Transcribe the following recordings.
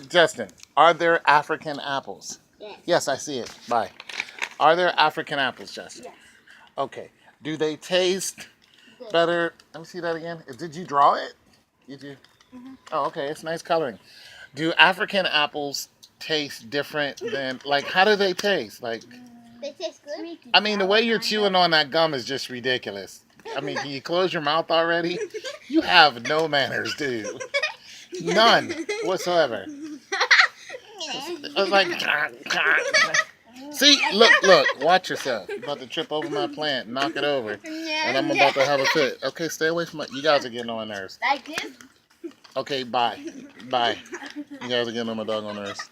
Justin, are there African apples? Yes. Yes, I see it. Bye. Are there African apples, Justin? Yes. Okay. Do they taste Good. better? Let me see that again. Did you draw it? Did you? Mhm. Oh, okay. It's nice coloring. Do African apples taste different than, like, how do they taste? Like, They taste good. I mean, the way you're chewing on that gum is just ridiculous. I mean, can you close your mouth already? You have no manners, dude. None whatsoever. I was like, see, look, watch yourself. You're about to trip over my plant, knock it over, and I'm about to have a fit. Okay, stay away from my. You guys are getting on my nerves. Like this? Okay, bye. You guys are getting on my doggone nerves.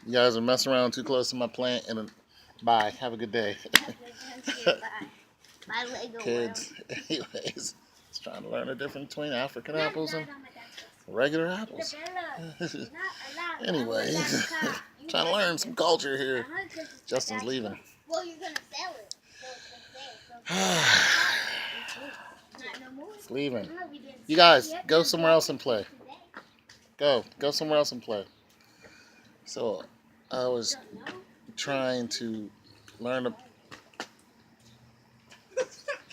You guys are messing around too close to my plant, and bye. Have a good day. My Lego Kids, anyways, it's trying to learn the difference between African apples and regular apples. Anyways, trying to learn some culture here. Justin's leaving. Well, you're gonna sell it. It's leaving. You guys, go somewhere else and play. Go somewhere else and play. So, I was trying to learn a...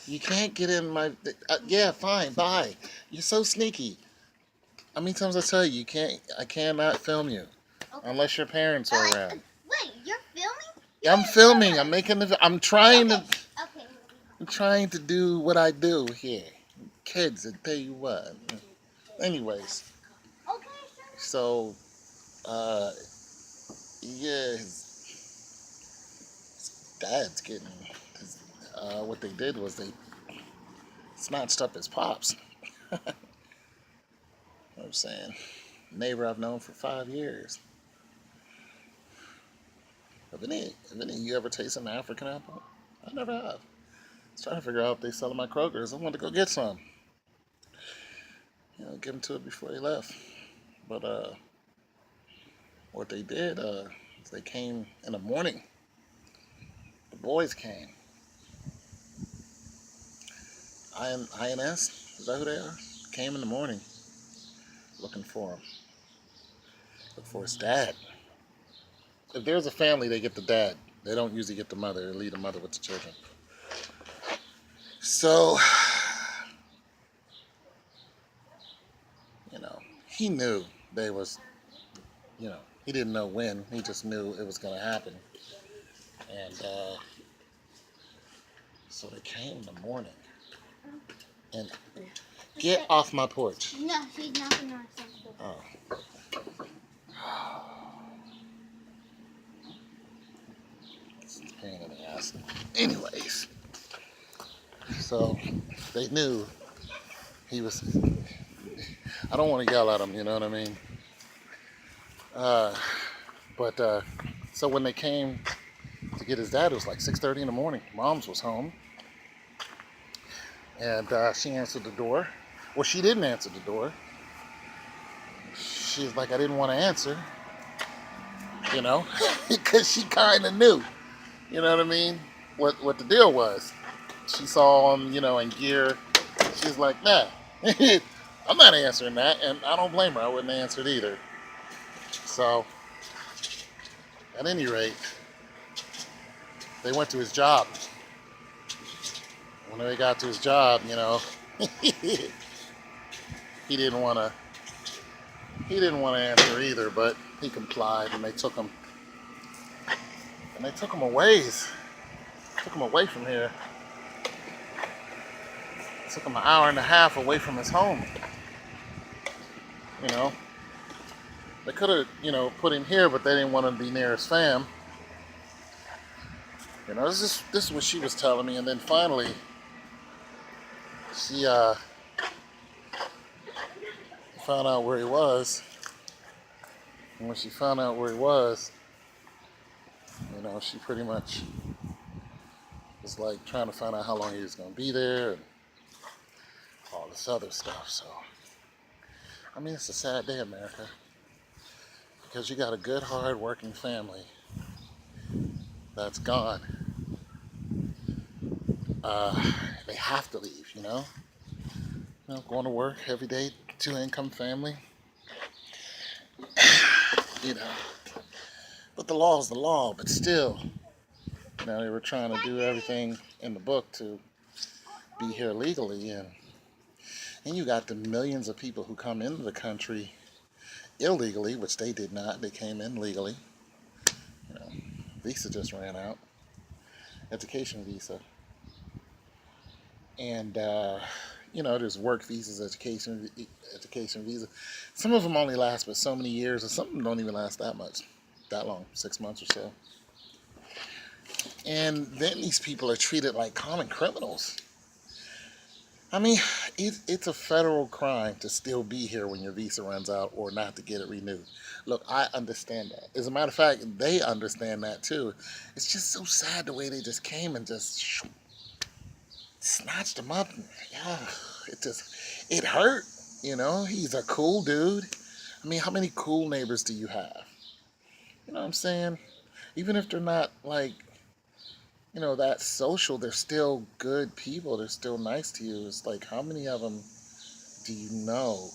You can't get in my... yeah, fine, bye. You're so sneaky. How many times I tell you, I cannot film you. Okay. Unless your parents are around. Wait, you're filming? I'm filming. I'm trying to... Okay. I'm trying to do what I do here. Kids, I tell you what. Anyways, Okay, sure. so, yeah, his dad's getting... what they did was they snatched up his pops. You know what I'm saying? Neighbor I've known for 5 years. Have any of you ever tasted an African apple? I never have. I was trying to figure out if they sell them at Kroger's. I wanted to go get some. You know, get them to it before they left. But what they did is they came in the morning. The boys came. INS, is that who they are? Came in the morning looking for him. Look for his dad. If there's a family, they get the dad. They don't usually get the mother. They leave the mother with the children. So, you know, he knew they was, you know, he didn't know when. He just knew it was going to happen. And so they came in the morning. And get off my porch. No, she's knocking on something. Oh. It's a pain in the ass. Anyways, so they knew he was... I don't want to yell at him, you know what I mean? So when they came to get his dad, it was like 6:30 in the morning. Mom's was home. And she answered the door. Well, she didn't answer the door. She's like, I didn't want to answer, you know, because she kind of knew, you know what I mean, what the deal was. She saw him, you know, in gear. She's like, nah, I'm not answering that, and I don't blame her. I wouldn't have answered either. So, at any rate, they went to his job. When they got to his job, you know, he didn't want to answer either, but he complied, and they took him away from here. Took him an hour and a half away from his home. You know, they could have, you know, put him here, but they didn't want him to be near his fam. You know, this is what she was telling me, and then finally, she found out where he was. And when she found out where he was, you know, she pretty much was like trying to find out how long he was going to be there and all this other stuff. So, I mean, it's a sad day, America, because you got a good, hard-working family that's gone. They have to leave, you know? Going to work every day, 2-income family. you know. But the law is the law. But still, they were trying to do everything in the book to be here legally, and you got the millions of people who come into the country illegally, which they did not. They came in legally. You know, visa just ran out, education visa, and there's work visas, education visa. Some of them only last but so many years, and some of them don't even last that long, 6 months or so. And then these people are treated like common criminals. I mean, it's a federal crime to still be here when your visa runs out or not to get it renewed. Look, I understand that. As a matter of fact, they understand that too. It's just so sad the way they just came and just snatched him up. And, yeah, it hurt. He's a cool dude. I mean, how many cool neighbors do you have? You know what I'm saying? Even if they're not like, that social, they're still good people. They're still nice to you. It's like, how many of them do you know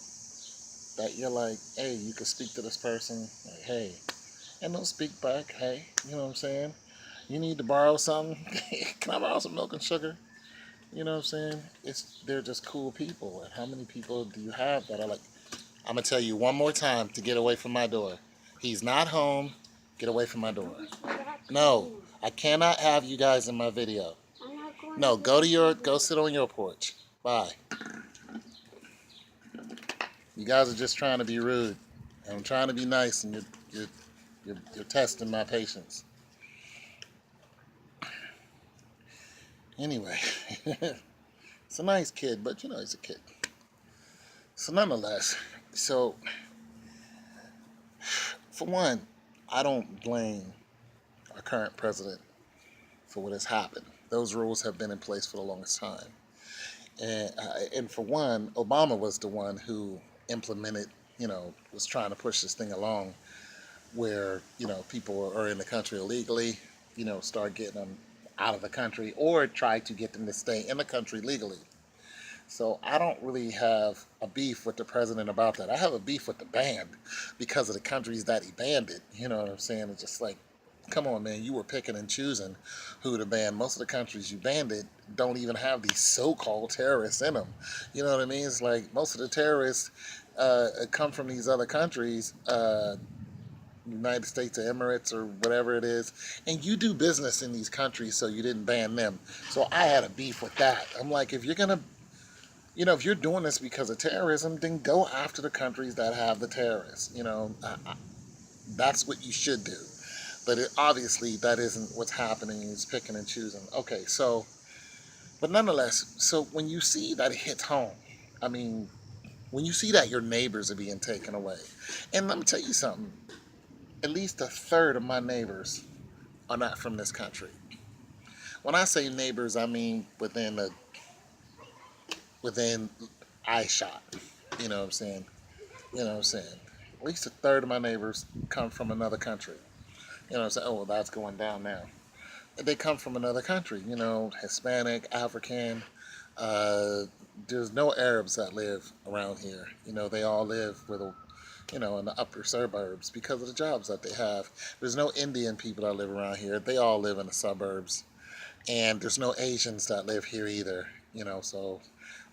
that you're like, hey, you can speak to this person, like, hey, and they'll speak back, hey, you know what I'm saying? You need to borrow something? Can I borrow some milk and sugar? You know what I'm saying? They're just cool people. And how many people do you have that are like, I'm gonna tell you one more time to get away from my door. He's not home. Get away from my door. No, I cannot have you guys in my video. No, go sit on your porch. Bye. You guys are just trying to be rude. I'm trying to be nice, and you're testing my patience. Anyway, it's a nice kid, but he's a kid. So nonetheless, for one, I don't blame our current president for what has happened. Those rules have been in place for the longest time. And for one, Obama was the one who implemented, was trying to push this thing along where, people are in the country illegally, start getting them out of the country or try to get them to stay in the country legally. So I don't really have a beef with the president about that. I have a beef with the band because of the countries that he banned it. You know what I'm saying? It's just like, come on, man, you were picking and choosing who to ban. Most of the countries you banned it don't even have these so-called terrorists in them. You know what I mean? It's like most of the terrorists come from these other countries, United States or Emirates or whatever it is, and you do business in these countries, so you didn't ban them. So I had a beef with that. I'm like, if you're doing this because of terrorism, then go after the countries that have the terrorists. That's what you should do. But obviously, that isn't what's happening. He's picking and choosing. Okay, but nonetheless, so when you see that it hits home, I mean, when you see that your neighbors are being taken away, and let me tell you something, at least a third of my neighbors are not from this country. When I say neighbors, I mean within eye shot. You know what I'm saying? You know what I'm saying? At least a third of my neighbors come from another country. You know what I'm saying? Oh, well, that's going down now. They come from another country, Hispanic, African. Uh, there's no Arabs that live around here. They all live in the upper suburbs because of the jobs that they have. There's no Indian people that live around here. They all live in the suburbs. And there's no Asians that live here either, so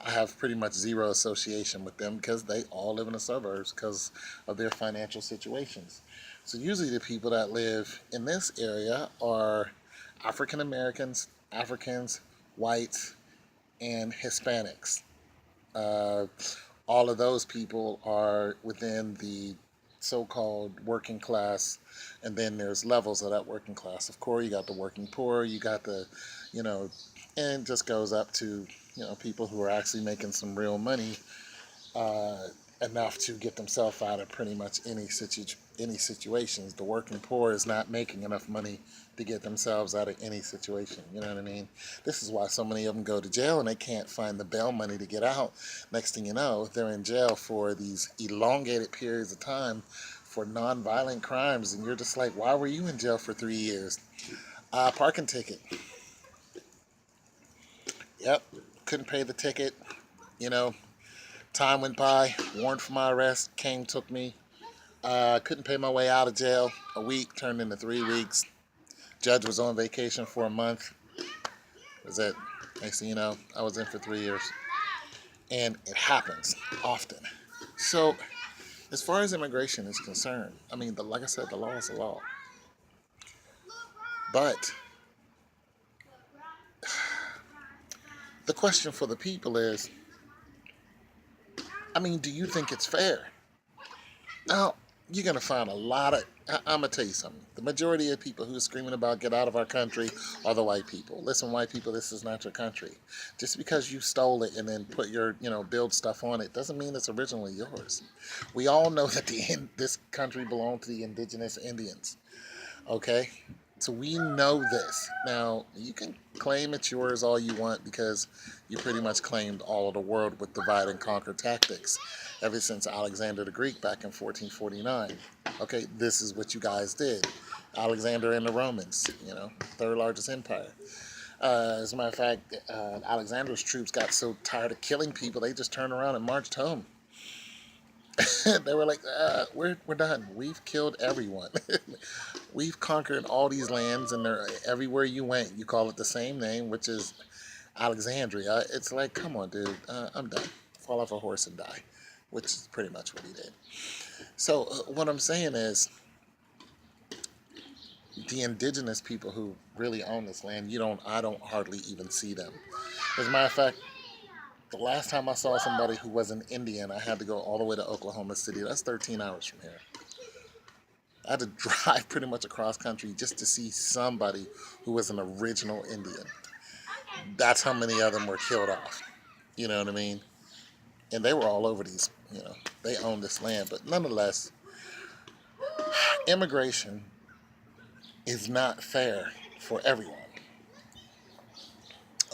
I have pretty much zero association with them because they all live in the suburbs because of their financial situations. So usually the people that live in this area are African Americans, Africans, whites, and Hispanics. Uh, all of those people are within the so-called working class, and then there's levels of that working class. Of course, you got the working poor, you got the, and it just goes up to, people who are actually making some real money, uh, enough to get themselves out of pretty much any situations. The working poor is not making enough money to get themselves out of any situation. You know what I mean? This is why so many of them go to jail and they can't find the bail money to get out. Next thing you know, they're in jail for these elongated periods of time for non-violent crimes, and you're just like, why were you in jail for 3 years? Parking ticket. Yep, couldn't pay the ticket. You know, time went by, warrant for my arrest came, took me. Couldn't pay my way out of jail. A week turned into 3 weeks. Judge was on vacation for a month. Was it? Next thing you know, I was in for 3 years. And it happens often. So, as far as immigration is concerned, I mean, like I said, the law is the law. But the question for the people is, I mean, do you think it's fair? Now, you're going to find a lot of, I'm going to tell you something. The majority of people who are screaming about get out of our country are the white people. Listen, white people, this is not your country. Just because you stole it and then put your, build stuff on it doesn't mean it's originally yours. We all know that this country belonged to the indigenous Indians. Okay? So we know this. Now, you can claim it's yours all you want because you pretty much claimed all of the world with divide and conquer tactics ever since Alexander the Greek back in 1449. Okay, this is what you guys did. Alexander and the Romans, third largest empire. As a matter of fact, Alexander's troops got so tired of killing people, they just turned around and marched home. They were like, we're done. We've killed everyone. We've conquered all these lands, and they're everywhere you went. You call it the same name, which is Alexandria. It's like, come on, dude. I'm done. Fall off a horse and die, which is pretty much what he did. So what I'm saying is, the indigenous people who really own this land, I don't hardly even see them. As a matter of fact, the last time I saw somebody who was an Indian, I had to go all the way to Oklahoma City. That's 13 hours from here. I had to drive pretty much across country just to see somebody who was an original Indian. That's how many of them were killed off. You know what I mean? And they were all over these, they owned this land. But nonetheless, immigration is not fair for everyone.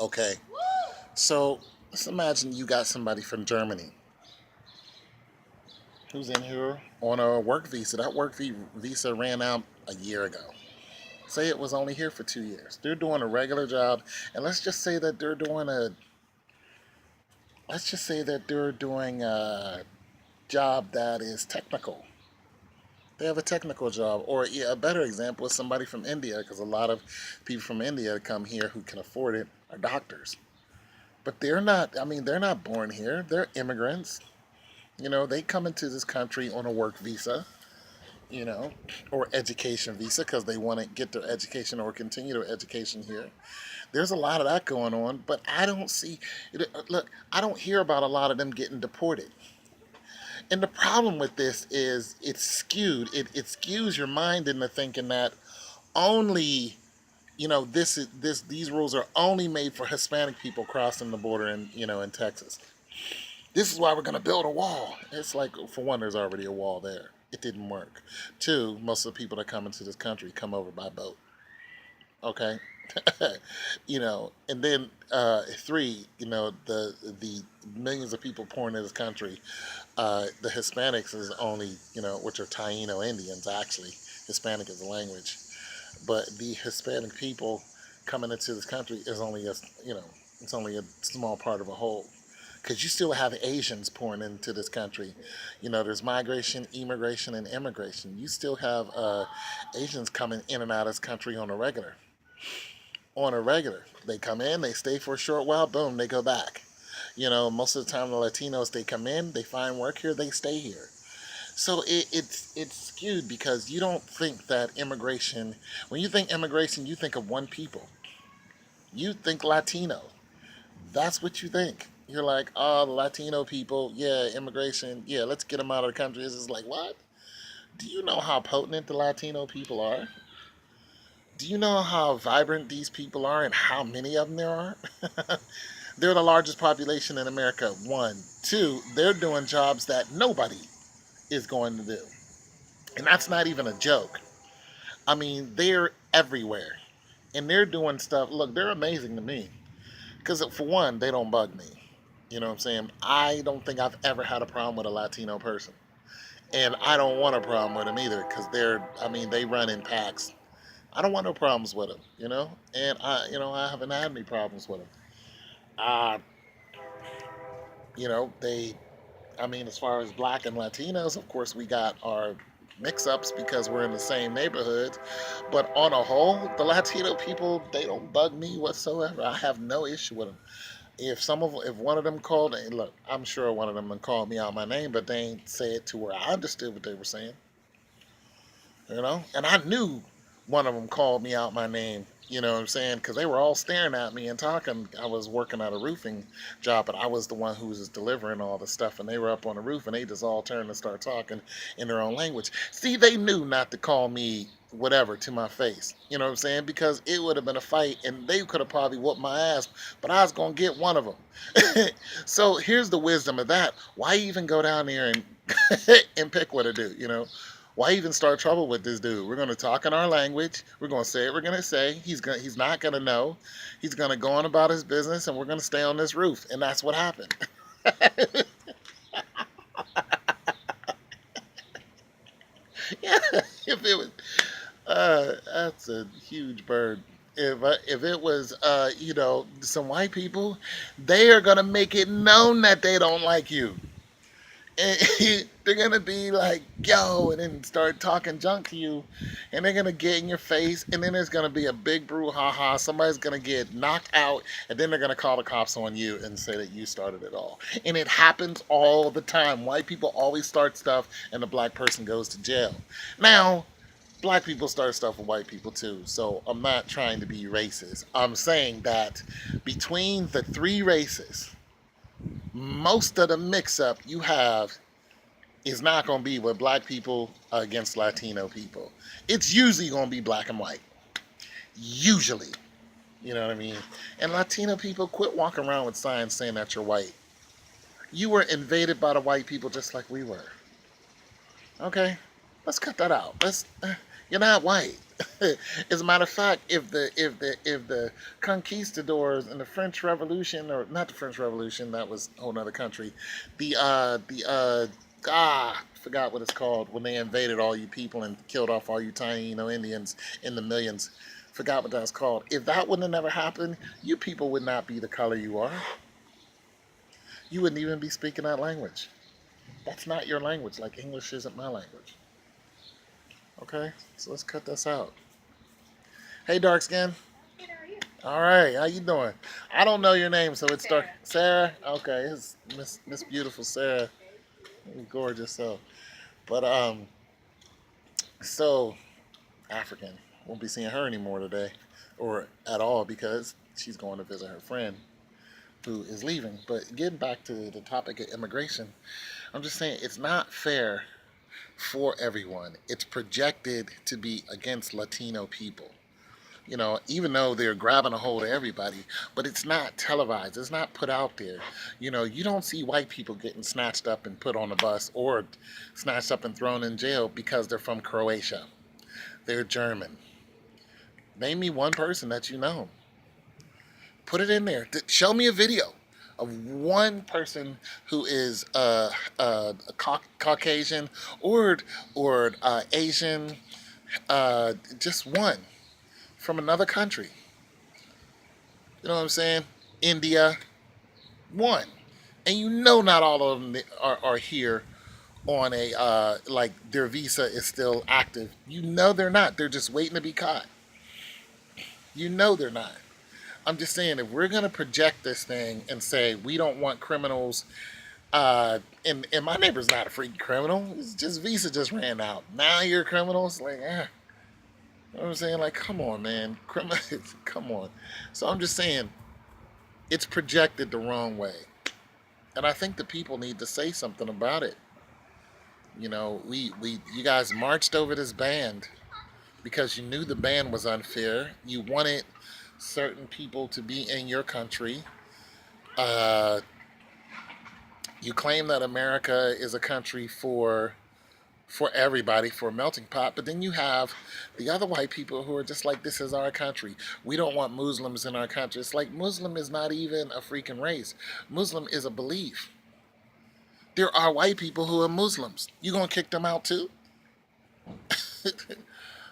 Okay? So let's imagine you got somebody from Germany who's in here on a work visa. That work visa ran out a year ago. Say it was only here for 2 years. They're doing a regular job, and let's just say that they're doing a job that is technical. They have a technical job. Or a better example is somebody from India, because a lot of people from India that come here who can afford it are doctors. But they're not born here. They're immigrants. They come into this country on a work visa, or education visa because they want to get their education or continue their education here. There's a lot of that going on, but I don't hear about a lot of them getting deported. And the problem with this is it's skewed. It skews your mind into thinking that only, these rules are only made for Hispanic people crossing the border in Texas. This is why we're going to build a wall. It's like, for one, there's already a wall there. It didn't work. Two, most of the people that come into this country come over by boat. Okay? And then three, the millions of people pouring into this country, the Hispanics is only, which are Taino Indians, actually. Hispanic is a language. But the Hispanic people coming into this country is only it's only a small part of a whole. Because you still have Asians pouring into this country. There's migration, immigration, and immigration. You still have Asians coming in and out of this country on a regular. They come in, they stay for a short while, boom, they go back. Most of the time the Latinos, they come in, they find work here, they stay here. So it's skewed because you don't think that immigration, when you think immigration, you think of one people. You think Latino. That's what you think. You're like, oh, the Latino people, yeah, immigration, yeah, let's get them out of the country. It's just like, what? Do you know how potent the Latino people are? Do you know how vibrant these people are and how many of them there are? They're the largest population in America, one. Two, they're doing jobs that nobody is going to do. And that's not even a joke. I mean, they're everywhere. And they're doing stuff, look, they're amazing to me. Because for one, they don't bug me. You know what I'm saying? I don't think I've ever had a problem with a Latino person. And I don't want a problem with them either because they run in packs. I don't want no problems with them, And I haven't had any problems with them. As far as black and Latinos, of course, we got our mix-ups because we're in the same neighborhood. But on a whole, the Latino people, they don't bug me whatsoever. I have no issue with them. If one of them called, and look, I'm sure one of them called me out my name, but they ain't say it to where I understood what they were saying. And I knew one of them called me out my name. You know what I'm saying? Because they were all staring at me and talking. I was working at a roofing job, but I was the one who was delivering all the stuff, and they were up on the roof, and they just all turned and started talking in their own language. See, they knew not to call me whatever to my face. You know what I'm saying? Because it would have been a fight, and they could have probably whooped my ass, but I was gonna get one of them. So here's the wisdom of that. Why even go down there and and pick what to do? Why even start trouble with this dude? We're gonna talk in our language. We're gonna say what we're gonna say. He's not gonna know. He's gonna go on about his business, and we're gonna stay on this roof. And that's what happened. Yeah, if it was, that's a huge bird. If it was, some white people, they are gonna make it known that they don't like you. And they're gonna be like, yo, and then start talking junk to you, and they're gonna get in your face, and then there's gonna be a big brouhaha. Somebody's gonna get knocked out, and then they're gonna call the cops on you and say that you started it all. And it happens all the time. White people always start stuff, and the black person goes to jail. Now, black people start stuff with white people too. So I'm not trying to be racist. I'm saying that between the three races, most of the mix up you have is not going to be with black people against Latino people. It's usually going to be black and white. Usually. You know what I mean? And Latino people, quit walking around with signs saying that you're white. You were invaded by the white people just like we were. Okay? Let's cut that out. You're not white. As a matter of fact, if the conquistadors in the French Revolution, or not the French Revolution, that was a whole other country, forgot what it's called, when they invaded all you people and killed off all you tiny, Indians in the millions. Forgot what that's called. If that wouldn't have never happened, you people would not be the color you are. You wouldn't even be speaking that language. That's not your language, like English isn't my language. Okay, so let's cut this out. Hey, dark skin. Good, how are you? All right, how you doing? I don't know your name, so it's dark. Sarah. Okay, it's Miss Beautiful Sarah. Gorgeous. But so African. Won't be seeing her anymore today, or at all, because she's going to visit her friend who is leaving. But getting back to the topic of immigration, I'm just saying it's not fair for everyone. It's projected to be against Latino people. Even though they're grabbing a hold of everybody, but it's not televised. It's not put out there. You don't see white people getting snatched up and put on a bus, or snatched up and thrown in jail because they're from Croatia. They're German. Name me one person that you know. Put it in there. Show me a video of one person who is a Caucasian or Asian, just one from another country. You know what I'm saying? India, one. And not all of them are here on like their visa is still active. They're not. They're just waiting to be caught. They're not. I'm just saying, if we're going to project this thing and say we don't want criminals, and my neighbor's not a freaking criminal. It's just visa just ran out. Now you're criminals? Like, You know what I'm saying? Like, come on, man. Come on. So I'm just saying, it's projected the wrong way. And I think the people need to say something about it. You guys marched over this ban because you knew the ban was unfair. You wanted certain people to be in your country. You claim that America is a country for everybody, for a melting pot, but then you have the other white people who are just like, this is our country. We don't want Muslims in our country. It's like, Muslim is not even a freaking race. Muslim is a belief. There are white people who are Muslims. You gonna kick them out too?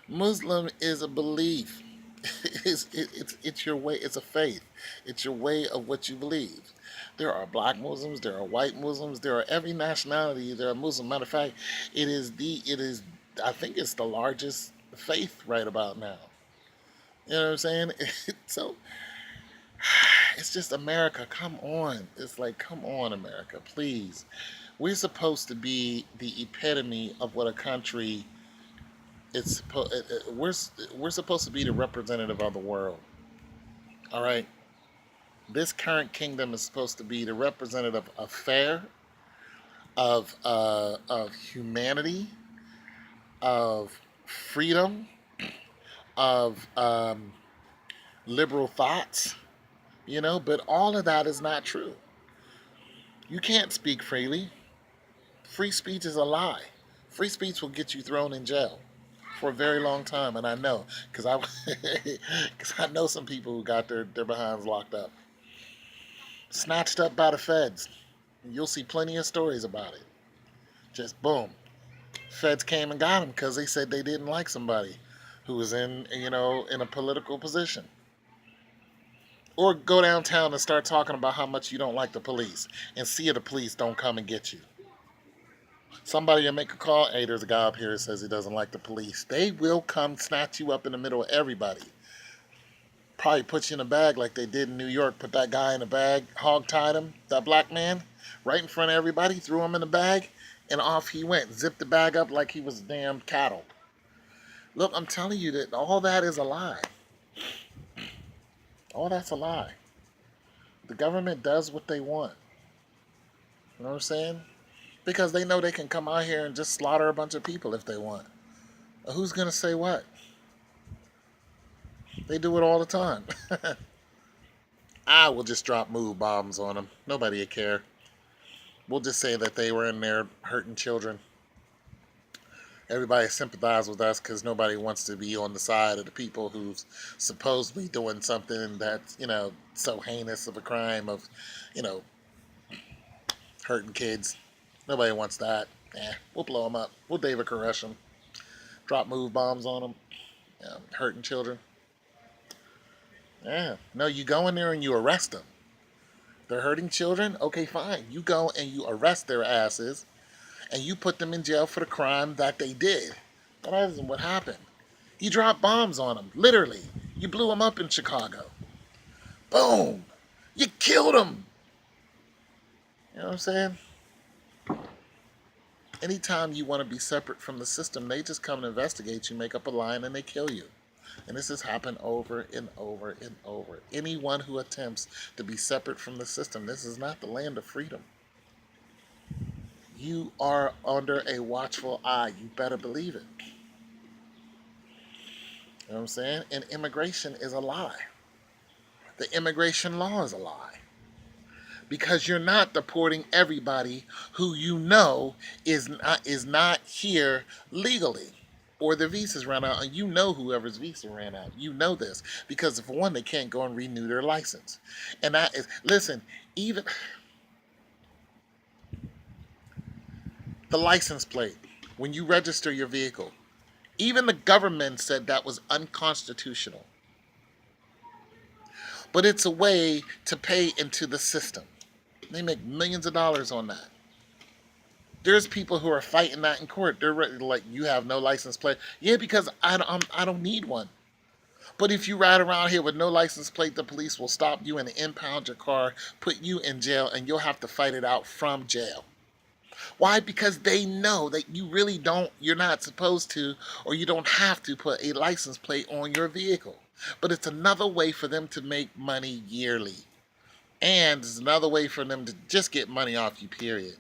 Muslim is a belief. It's your way. It's a faith. It's your way of what you believe. There are black Muslims. There are white Muslims. There are every nationality. There are Muslims. Matter of fact, it is I think it's the largest faith right about now. You know what I'm saying? So it's just America. Come on. It's like, come on, America, please. We're supposed to be the epitome of what a country is supposed. We're supposed to be the representative of the world. All right. This current kingdom is supposed to be the representative of fair, of humanity, of freedom, of liberal thoughts. You know, but all of that is not true. You can't speak freely. Free speech is a lie. Free speech will get you thrown in jail for a very long time, and I know because I because I know some people who got their behinds locked up, snatched up by the feds. You'll see plenty of stories about it. Just boom, feds came and got them because they said they didn't like somebody who was in a political position. Or go downtown and start talking about how much you don't like the police, and see if the police don't come and get you. Somebody will make a call. Hey, there's a guy up here that says he doesn't like the police. They will come snatch you up in the middle of everybody. Probably put you in a bag like they did in New York. Put that guy in a bag, hog-tied him, that black man, right in front of everybody, threw him in the bag, and off he went. Zipped the bag up like he was damn cattle. Look, I'm telling you that all that is a lie. All that's a lie. The government does what they want. You know what I'm saying? Because they know they can come out here and just slaughter a bunch of people if they want. Who's going to say what? They do it all the time. I will just drop move bombs on them. Nobody will care. We'll just say that they were in there hurting children. Everybody sympathize with us because nobody wants to be on the side of the people who's supposedly doing something that's, so heinous of a crime of, you know, hurting kids. Nobody wants that. We'll blow them up. We'll David Koresh them. Drop move bombs on them. Hurting children. Yeah. No, you go in there and you arrest them. They're hurting children? Okay, fine. You go and you arrest their asses and you put them in jail for the crime that they did. That isn't what happened. You dropped bombs on them, literally. You blew them up in Chicago. Boom! You killed them! You know what I'm saying? Anytime you want to be separate from the system, they just come and investigate you, make up a line, and they kill you. And this has happened over and over and over. Anyone who attempts to be separate from the system, this is not the land of freedom. You are under a watchful eye. You better believe it. You know what I'm saying? And immigration is a lie. The immigration law is a lie. Because you're not deporting everybody who you know is not here legally, or their visas ran out, and you know whoever's visa ran out. You know this because for one, they can't go and renew their license, and that is listen. Even the license plate when you register your vehicle, even the government said that was unconstitutional. But it's a way to pay into the system. They make millions of dollars on that. There's people who are fighting that in court. They're like, you have no license plate. Yeah, because I don't need one. But if you ride around here with no license plate, the police will stop you and impound your car, put you in jail, and you'll have to fight it out from jail. Why? Because they know that you're not supposed to, or you don't have to put a license plate on your vehicle. But it's another way for them to make money yearly. And it's another way for them to just get money off you, period.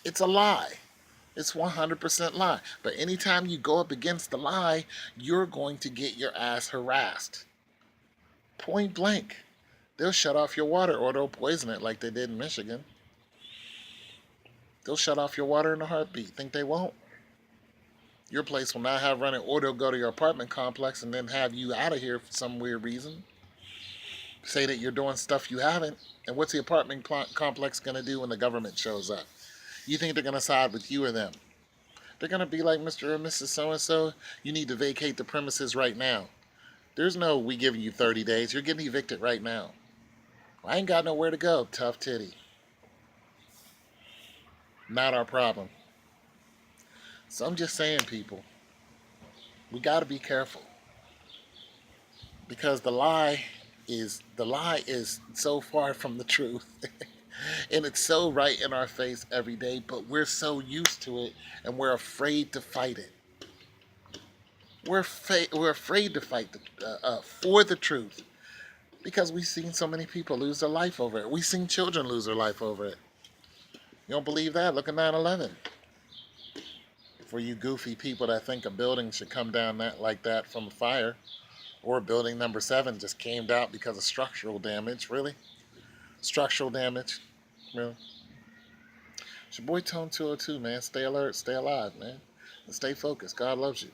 It's a lie. It's 100% lie. But anytime you go up against the lie, you're going to get your ass harassed. Point blank. They'll shut off your water or they'll poison it like they did in Michigan. They'll shut off your water in a heartbeat. Think they won't? Your place will not have running, or they'll go to your apartment complex and then have you out of here for some weird reason. Say that you're doing stuff you haven't. And what's the apartment complex going to do when the government shows up? You think they're going to side with you or them? They're going to be like, Mr. or Mrs. So-and-so, you need to vacate the premises right now. There's no, we giving you 30 days. You're getting evicted right now. I ain't got nowhere to go, tough titty. Not our problem. So I'm just saying, people, we got to be careful because the lie is so far from the truth. And it's so right in our face every day, but we're so used to it and we're afraid to fight it. We're afraid to fight for the truth because we've seen so many people lose their life over it. We've seen children lose their life over it. You don't believe that? Look at 9/11. For you goofy people that think a building should come down like that from a fire, or building number 7 just came down because of structural damage. Really? Structural damage? Really? It's your boy Tone 202, man. Stay alert, stay alive, man. And stay focused. God loves you.